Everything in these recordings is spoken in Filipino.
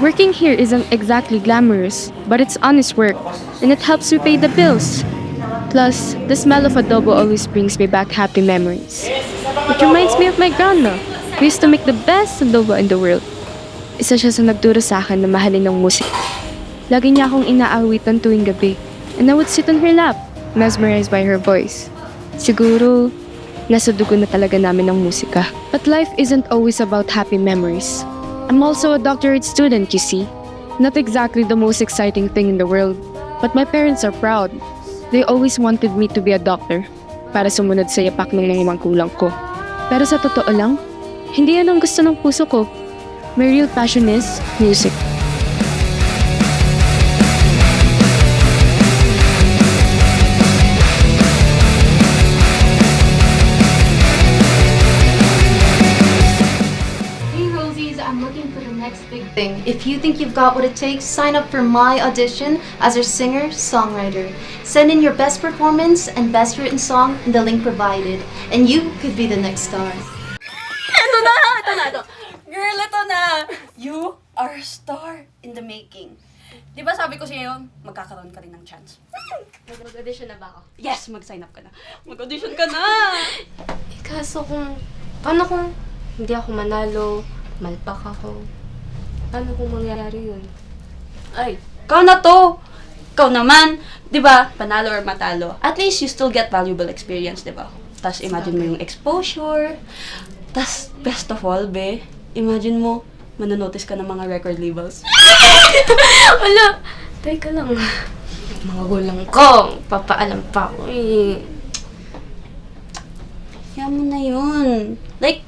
working here isn't exactly glamorous, but it's honest work, and it helps me pay the bills. Plus, the smell of adobo always brings me back happy memories. It reminds me of my grandma, who used to make the best adobo in the world. Isa siya sa nagturo sa akin na mahalin ng musika. Lagi niya akong inaawitan tuwing gabi, and I would sit on her lap, mesmerized by her voice. Siguro, nasa dugo na talaga namin ang musika. But life isn't always about happy memories. I'm also a doctorate student, you see. Not exactly the most exciting thing in the world, but my parents are proud. They always wanted me to be a doctor para sumunod sa yapak ng mga magulang ko. Pero sa totoo lang, hindi yan ang gusto ng puso ko. My real passion is music. Thing. If you think you've got what it takes, sign up for my audition as a singer-songwriter. Send in your best performance and best written song in the link provided, and you could be the next star. Ito na! Girl, ito na! You are a star in the making. Di ba sabi ko sa'yo, magkakaroon ka rin ng chance. Mag-audition na ba ako? Yes, mag-sign up ka na. Mag-audition ka na! Kaso paano kung hindi ako manalo, malpak ako? Paano kung mangyayari yun? Ay, ikaw na to! Ikaw naman, di ba, panalo or matalo, at least you still get valuable experience, di ba? Tapos imagine mo yung exposure. Tapos, best of all, be, imagine mo, mananotice ka ng mga record labels. Wala! Teka lang. Mga gulang ko, papaalam pa ako eh. Kaya mo na yun. Like,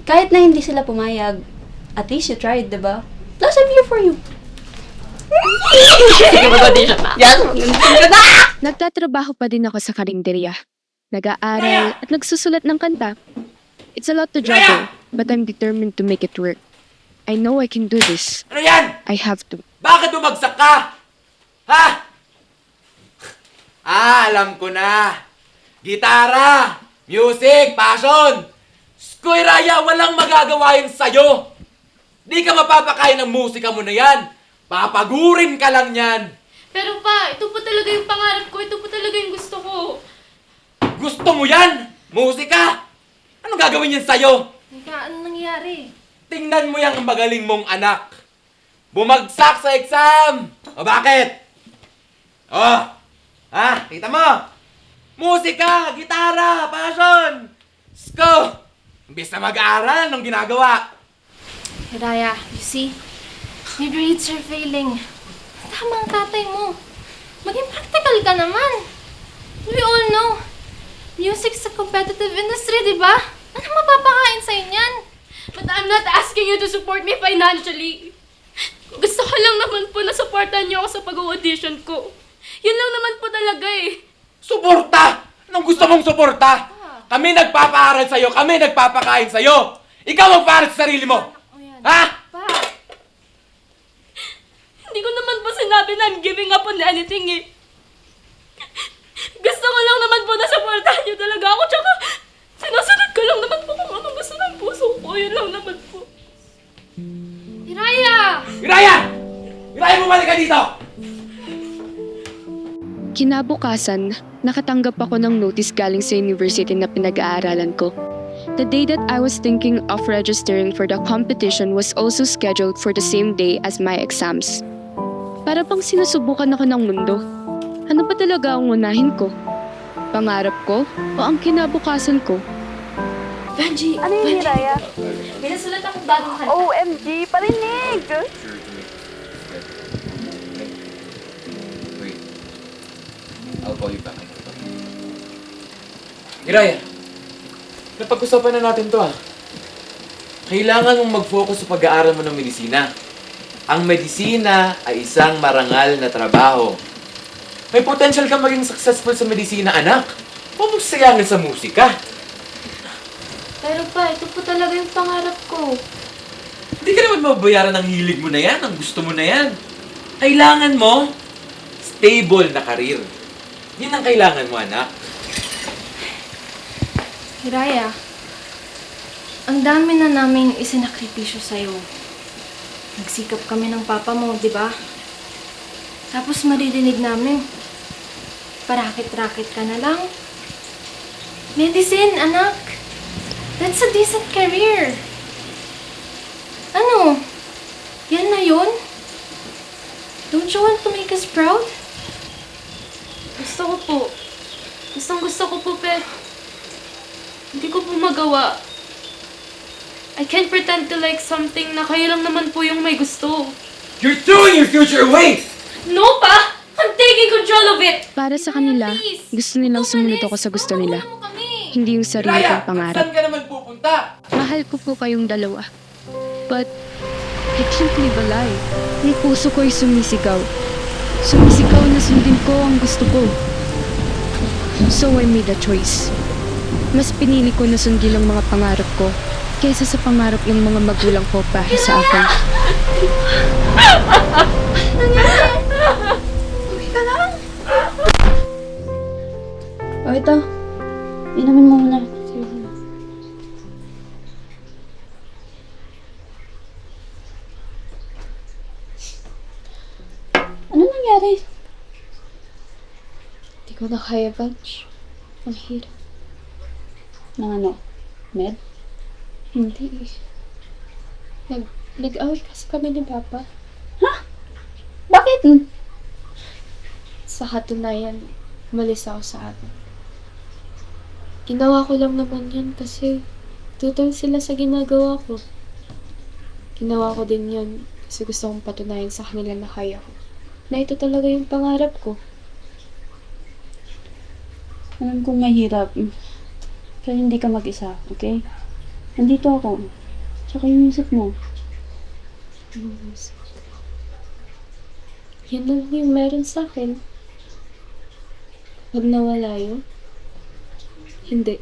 kahit na hindi sila pumayag, at least you tried, diba? Plus, I'm here for you. Sige, mag-audition na. Yes, mag-audition ka na! Nagtatrabaho pa din ako sa karinderya. Nag-aaral at nagsusulat ng kanta. It's a lot to juggle, but I'm determined to make it work. I know I can do this. Ano yan? I have to. Bakit bumagsak ka? Ha? Alam ko na. Gitara, music, passion. Skoy Raya, walang magagawa yun sa'yo. Di ka mapapakain ng musika mo na yan. Papagurin ka lang yan. Pero pa, ito po talaga yung pangarap ko. Ito po talaga yung gusto ko. Gusto mo yan? Musika? Anong gagawin yan sa'yo? Teka, ano nangyari? Tingnan mo yung magaling mong anak. Bumagsak sa exam. O bakit? Oh, ha? Kita mo? Musika, gitara, passion. Sko! Imbis na mag-aaral, anong ginagawa? Hiraya, you see? Your grades are failing. Tama ang tatay mo. Maging practical ka naman. We all know. Music's a competitive industry, di ba? Ano mapapakain sa'yo niyan? But I'm not asking you to support me financially. Gusto ko lang naman po na supportan niyo ako sa pag-audition ko. Yun lang naman po talaga eh. Suporta! Anong gusto mong suporta? Kami nagpapaaral sa'yo, kami nagpapakain sa'yo. Ikaw magpaaral sa sarili mo. Ha? Pa! Hindi ko naman po sinabi na I'm giving up on anything eh. Gusto ko lang naman po na supportahan niyo talaga ako, tsaka sinasunod ko lang naman po kung anong gusto ng puso ko. Yun lang naman po. Hiraya! Hiraya! Hiraya, bumalik ka dito! Kinabukasan, nakatanggap ako ng notice galing sa university na pinag-aaralan ko. The day that I was thinking of registering for the competition was also scheduled for the same day as my exams. Para bang sinusubukan ako ng mundo. Ano ba talaga ang unahin ko? Pangarap ko o ang kinabukasan ko? Benji! Ano yung Hiraya? May nasulat akong bagong kanta. OMG, parinig! Wait. I'll call you back. Hiraya, napag-usapan na natin to Kailangan mong mag-focus sa pag-aaral mo ng medisina. Ang medisina ay isang marangal na trabaho. May potential kang maging successful sa medisina, anak. Huwag mong sayangin sa musika. Pero pa, ito po talaga yung pangarap ko. Hindi ka naman mababayaran ng hilig mo na yan, ang gusto mo na yan. Kailangan mo, stable na karir. Yan ang kailangan mo, anak. Hiraya, ang dami na naming isinakripisyo sa'yo. Nagsikap kami ng papa mo, di ba? Tapos maririnig namin, parakit-rakit ka na lang. Medicine, anak. That's a decent career. Ano? Yan na yun? Don't you want to make us proud? Gusto ko po. Gusto ko po, pero hindi ko po magawa. I can't pretend to like something na kayo lang naman po yung may gusto. You're throwing your future away! No, pa! I'm taking control of it! Para sa kanila, gusto nilang sumunod ako sa gusto nila. Hindi yung sarili kong pangarap. Saan ka naman pupunta? Mahal ko po kayong dalawa. But, I can't live a lie. Ang puso ko ay sumisigaw. Sumisigaw na sundin ko ang gusto ko. So I made a choice. Mas pinili ko na sundin ang mga pangarap ko kaysa sa pangarap ng mga magulang ko para sa akin. O ito, inumin mo muna. Ano nangyari? Hindi ko na kaya, Bunch. Ang hirap. Ng ano? Med? Hindi. Nag-away kasi kami ni Papa. Bakit? Sa katunayan, umalis ako sa atin. Ginawa ko lang naman yun kasi tutol sila sa ginagawa ko. Ginawa ko din yun kasi gusto kong patunayan sa kanila na kaya ko. Na ito talaga yung pangarap ko. Alam kong mahirap. Pero hindi ka mag-isa, okay? Nandito ako. Tsaka yung music mo. Yan na lang yung meron sa akin. Kapag nawala yun, hindi.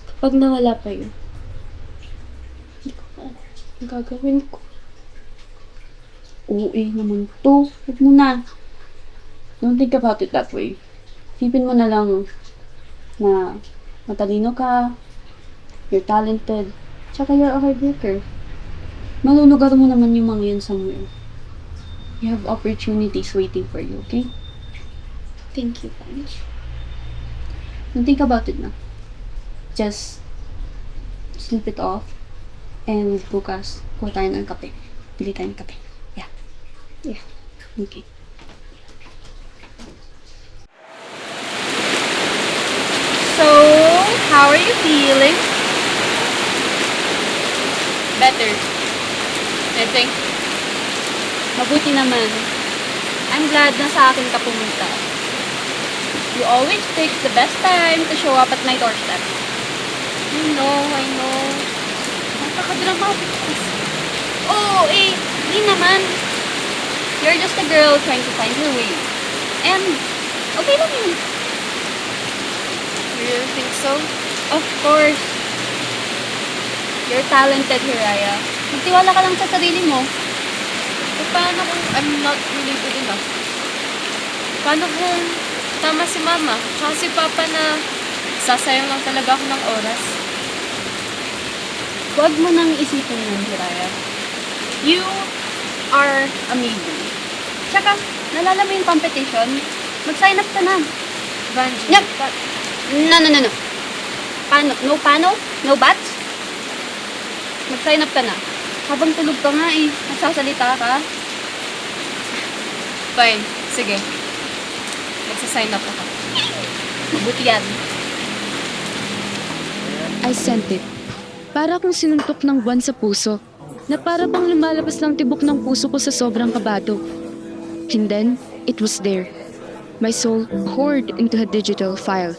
Kapag nawala pa yun, hindi ko pa alam ang gagawin ko. Oo naman to. Huwag mo na. Don't think about it that way. Isipin mo na lang na matalino ka, you're talented, tsaka you're a hard worker. Malulugar mo naman yung mga yun somewhere. You have opportunities waiting for you, okay? Thank you, Bunch. Don't think about it na. Just sleep it off and bukas kuha tayo ng kape. Bili tayo ng kape. Yeah. Yeah. Okay. So, how are you feeling? Better. I think. Mabuti naman. I'm glad na sa akin ka pumunta. You always take the best time to show up at my doorstep. I know. Napaka-dramatic kasi. Oo, Di naman. You're just a girl trying to find her way. And, okay lang yun. You really think so? Of course. You're talented, Hiraya. Magtiwala ka lang sa sarili mo. E paano kung I'm not really good enough? Paano kung tama si Mama, tsaka si Papa na sasayang lang talaga ako ng oras? Huwag mo nang isipin yun, Hiraya. You are amazing. Tsaka, nalala mo yung competition? Mag-sign up ka na. Vanji, Yep. No. Paano? No bats? Mag-sign up ka na. Habang tulog ka nga nagsasalita ka. fine. Sige. Magsasign up ako. Mabuti yan. I sent it. Para akong sinuntok ng buwan sa puso, na para bang lumalabas ng tibok ng puso ko sa sobrang kabado. And then, it was there. My soul poured into a digital file,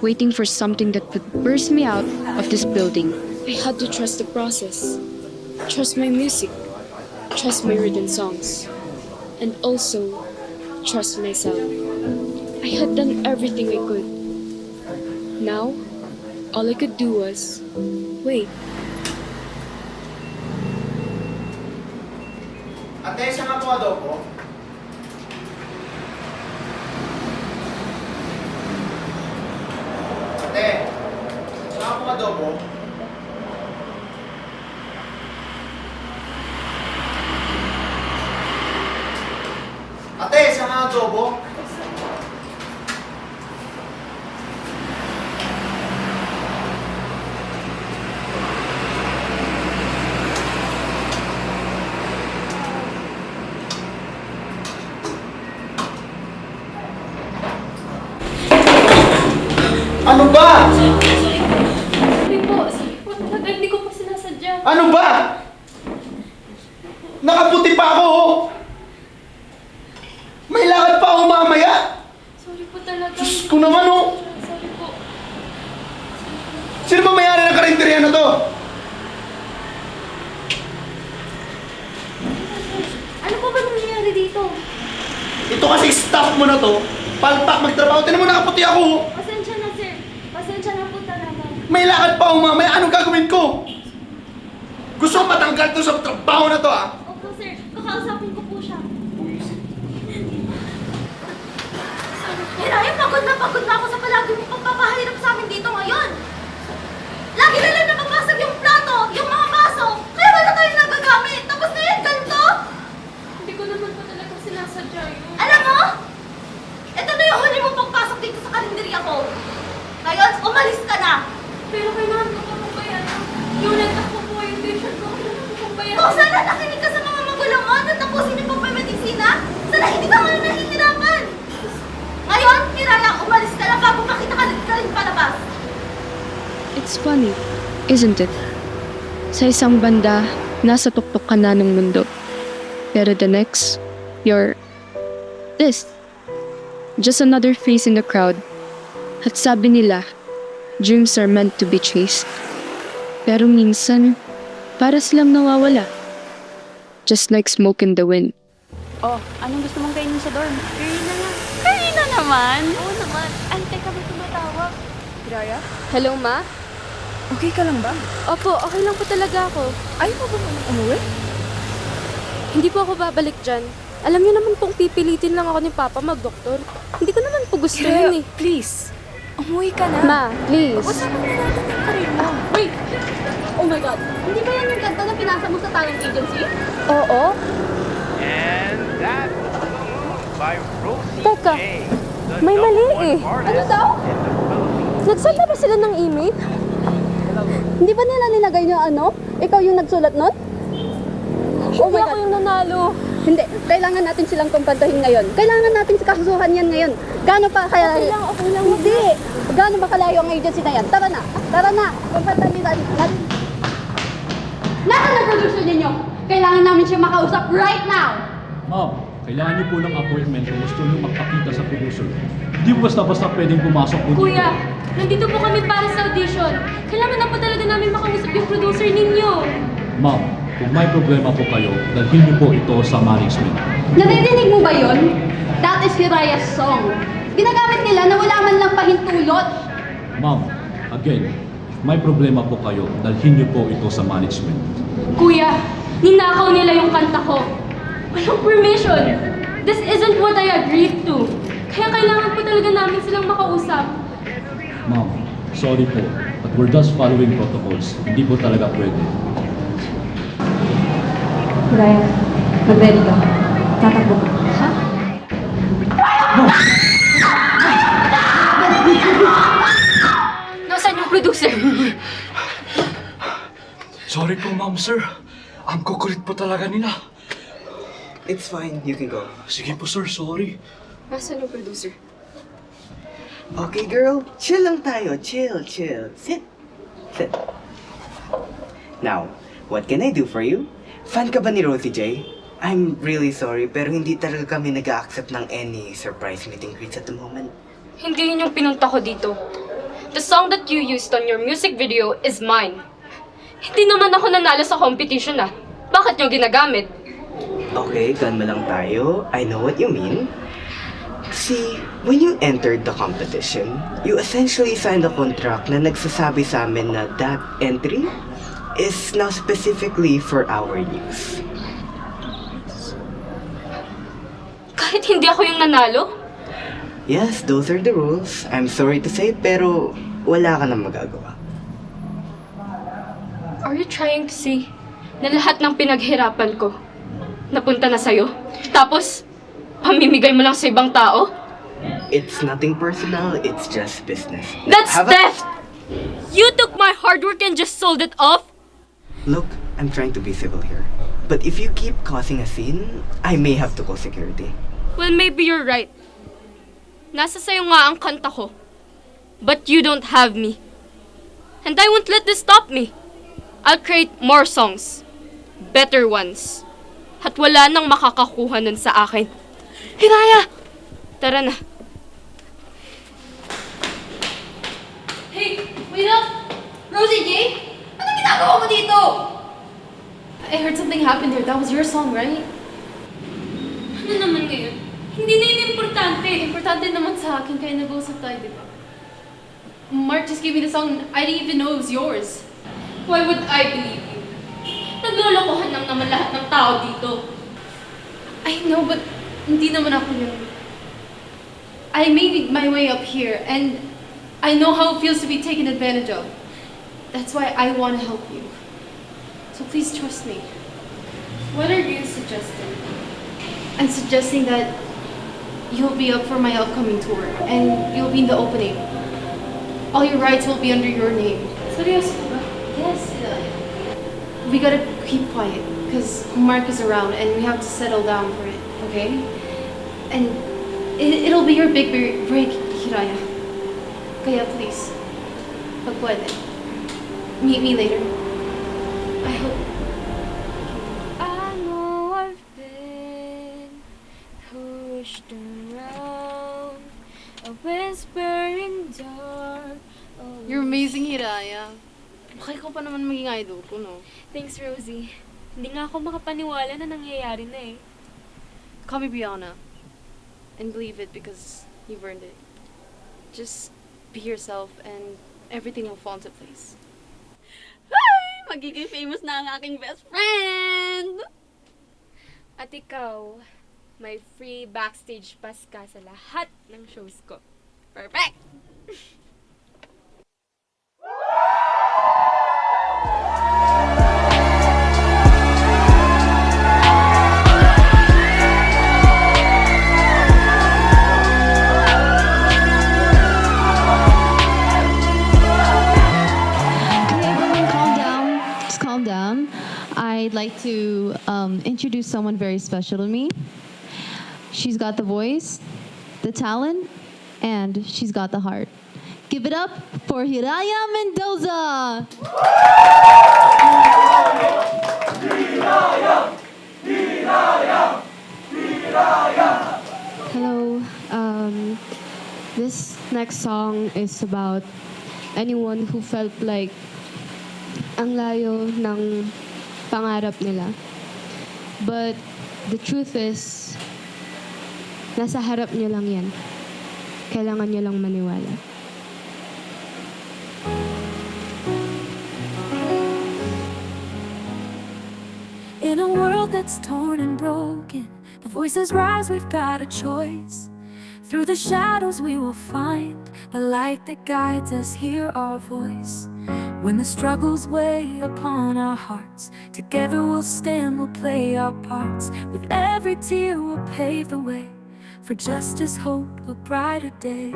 waiting for something that would burst me out of this building. I had to trust the process. Trust my music. Trust my written songs. And also, trust myself. I had done everything I could. Now, all I could do was wait. Ate, saan nga po adobo? Ate, saan nga po adobo? Ano ba? Sorry po talaga, hindi ko po sinasadya. Ano ba? Nakaputi pa ako, oh. May lakad pa ako mamaya. Sorry po talaga. Diyos ko naman, oh. Sorry po. Sino ba may-ari ng karinderya na to? Ano po ba nangyayari dito? Ito kasi staff mo na to. Palpak magtrabaho. Tinan mo, nakaputi ako, oh. Pasensya na, sir. Pasensya na po talaga. May lakad pa ako mamaya. Anong gagawin ko? Gusto ko matanggal to sa trabaho na to, ah. Opo, sir. Kakausapin ko po siya. Hiraya, pagod na ako sa palagi mong pagpapahirap sa amin dito ngayon. Lagi na lang napapasag yung plato, yung mga baso, kaya wala tayong nagagamit. Tapos ngayon, ganito? Hindi ko naman po talaga sinasadya yun. Alam mo? Ito na yung huli mong pagpasok dito sa karinderya ko. Ngayon, umalis ka na. Pero kailangan ko pa po bayaran. Yung renta ko po, yung tuition ko, kailangan ko pong bayaran. Kung sana nakinig ka sa mga magulang mo na tapusin yung pagpapamedisina, sana hindi ka man nahihirapan. Ngayon, Hiraya, umalis ka na bago makita ka rin palabas. It's funny, isn't it? Sa isang banda, nasa tuktok ka na ng mundo. Pero the next, you're this. Just another face in the crowd. At sabi nila, dreams are meant to be chased. Pero minsan, para silang nawawala. Just like smoke in the wind. Oh, anong gusto mong kainin sa dorm? Kaya na naman. Oo naman. Ay, teka, may tumatawag. Hiraya? Hello, Ma? Okay ka lang ba? Opo, okay lang po talaga ako. Ayaw mo ba umuwi? Hindi po ako babalik dyan. Alam niyo naman pong pipilitin lang ako ni Papa mag-doktor. Hindi ko naman po gusto yun eh. Please. Umuwi ka na. Ma, please. Usapan na natin yung karir mo. Wait! Oh my God! Hindi ba yan yung kanta na pinasa mo sa talent agency? Oo. And that by Rosie Teka, J, the may mali #1 eh. artist Ano daw? in the Philippines. Nagsanda ba sila ng email? Hindi ba nila nilagay niyo ano? Ikaw yung nagsulat nun? Oh my God. Ako yung nanalo. Hindi. Kailangan natin silang kumpantahin ngayon. Kailangan natin kakasuhan yan ngayon. Gaano pa kaya... Okay lang. Hindi. Gaano ba kalayo ang agency na yan? Tara na. Tara na. Kumpantahin natin. Nasaan ang producer ninyo? Kailangan namin siya makausap right now. Ma'am, kailangan niyo po ng appointment kung gusto niyo magpakita sa producer. Hindi po basta-basta pwedeng pumasok po dito. Kuya, nandito po kami para sa audition. Kailangan na po talaga namin makausap yung producer ninyo. Ma'am, kung may problema po kayo, dalhin niyo po ito sa management. Naririnig mo ba yon? That is Hiraya's song. Ginagamit nila na wala man lang pahintulot. Ma'am, again, if may problema po kayo, dalhin niyo po ito sa management. Kuya, ninakaw nila yung kanta ko. Walang permission. This isn't what I agreed to. Kaya kailangan po talaga namin silang makausap. Ma'am, sorry po, but we're just following protocols. Hindi po talaga pwede. Hiraya, mag-ready ka. Tatakbo ka. Ha? Nasaan yung producer? Sorry po, ma'am, sir. Ang kukulit po talaga nila. It's fine, you can go. Sige po, sir, sorry. Nasaan yung producer? Okay, girl, chill lang tayo. Chill. Sit. Now, what can I do for you? Fan ka ba ni Rosie J? I'm really sorry, pero hindi talaga kami nag-accept ng any surprise meeting greets at the moment. Hindi yun yung pinunta ko dito. The song that you used on your music video is mine. Hindi naman ako nanalo sa competition ah. Bakit nyo ginagamit? Okay, kalma lang tayo. I know what you mean. See, when you entered the competition, you essentially signed a contract na nagsasabi sa amin na that entry is now specifically for our use. Kahit hindi ako yung nanalo? Yes, those are the rules. I'm sorry to say, pero wala ka nang magagawa. Are you trying to say na lahat ng pinaghirapan ko napunta na sa'yo? Tapos, pamimigay mo lang sa ibang tao? It's nothing personal, it's just business. That's Have a- theft! You took my hard work and just sold it off? Look, I'm trying to be civil here. But if you keep causing a scene, I may have to call security. Well, maybe you're right. Nasa sa'yo nga ang kanta ko. But you don't have me. And I won't let this stop me. I'll create more songs. Better ones. At wala nang makakakuha nun sa akin. Hiraya! Tara na. Hey, wait up! Rosie J? Anong ginagawa mo dito? I heard something happened there. That was your song, right? Ano naman ngayon? Hindi na yun importante. Importante naman sa akin kaya nag-uusap tayo, di ba? Mark just gave me the song. I didn't even know it was yours. Why would I believe you? Naglolokohan lang naman lahat ng tao dito. I know, but hindi naman ako yun. I made my way up here, and I know how it feels to be taken advantage of. That's why I want to help you. So please trust me. What are you suggesting? I'm suggesting that you'll be up for my upcoming tour, and you'll be in the opening. All your rights will be under your name. Seryoso ka ba? Yes. We gotta keep quiet, because Mark is around, and we have to settle down for it, okay? And it'll be your big break, Hiraya. Kaya please, pag pwede, meet me later. I hope. I know I've been pushed around, a whisper in dark. You're amazing, Hiraya. Baka ikaw pa naman maging idol ko, no? Thanks, Rosie. Hindi nga ako makapaniwala na nangyayari na eh. Call me Brianna. And believe it because you've earned it. Just be yourself and everything will fall into place. Ay! Magiging famous na ang aking best friend! At ikaw, may free backstage pass ka sa lahat ng shows ko. Perfect! I'd like to introduce someone very special to me. She's got the voice, the talent, and she's got the heart. Give it up for Hiraya Mendoza! Hello. This next song is about anyone who felt like ang layo ng pangarap nila. But the truth is, nasa harap niyo lang yan. Kailangan niyo lang maniwala. In a world that's torn and broken, the voices rise, we've got a choice. Through the shadows we will find a light that guides us, hear our voice. When the struggles weigh upon our hearts, together we'll stand, we'll play our parts. With every tear we'll pave the way for justice, hope, a brighter day.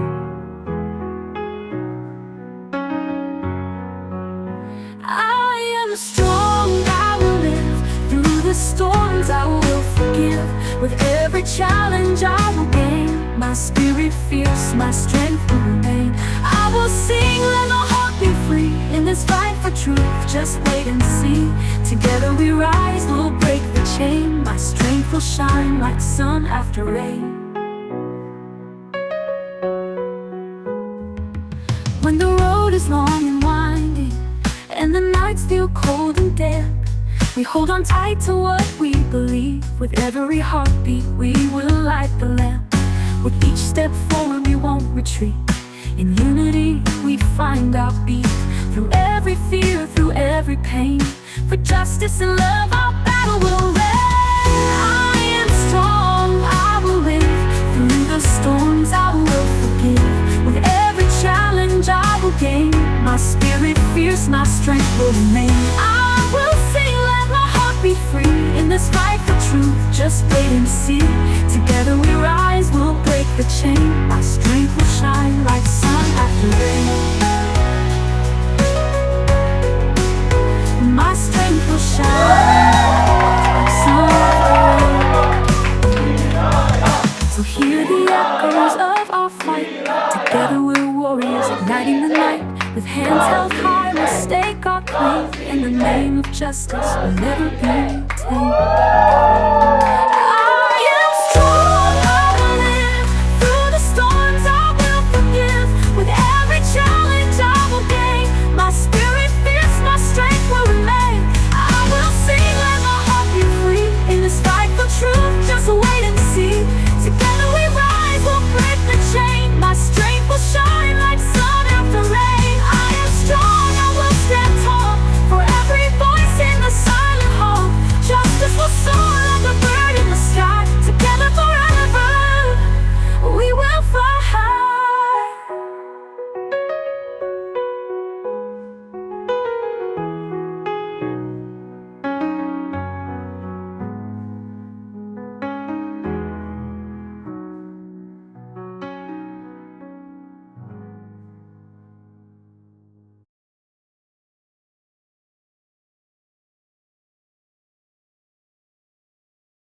I am strong, I will live through the storms, I will forgive. With every challenge I will gain, my spirit fierce, my strength will remain. I will sing, let my heart be free. In this fight for truth, just wait and see. Together we rise, we'll break the chain. My strength will shine like sun after rain. When the road is long and winding, and the nights feel cold and damp, we hold on tight to what we believe. With every heartbeat we will light the lamp. With each step forward we won't retreat. In unity we find our beat. Through every fear, through every pain, for justice and love our battle will reign. I am strong, I will live. Through the storms I will forgive. With every challenge I will gain. My spirit fierce, my strength will remain. I will sing, let my heart be free. In this fight for truth, just wait and see. Together we rise, we'll break the chain. My strength will shine like sun after rain. My strength will shine like sun after rain. So hear the echoes of our fight. Together we're warriors igniting the night. With hands held high, we'll stake our claim. In the name of justice, we'll never be tamed.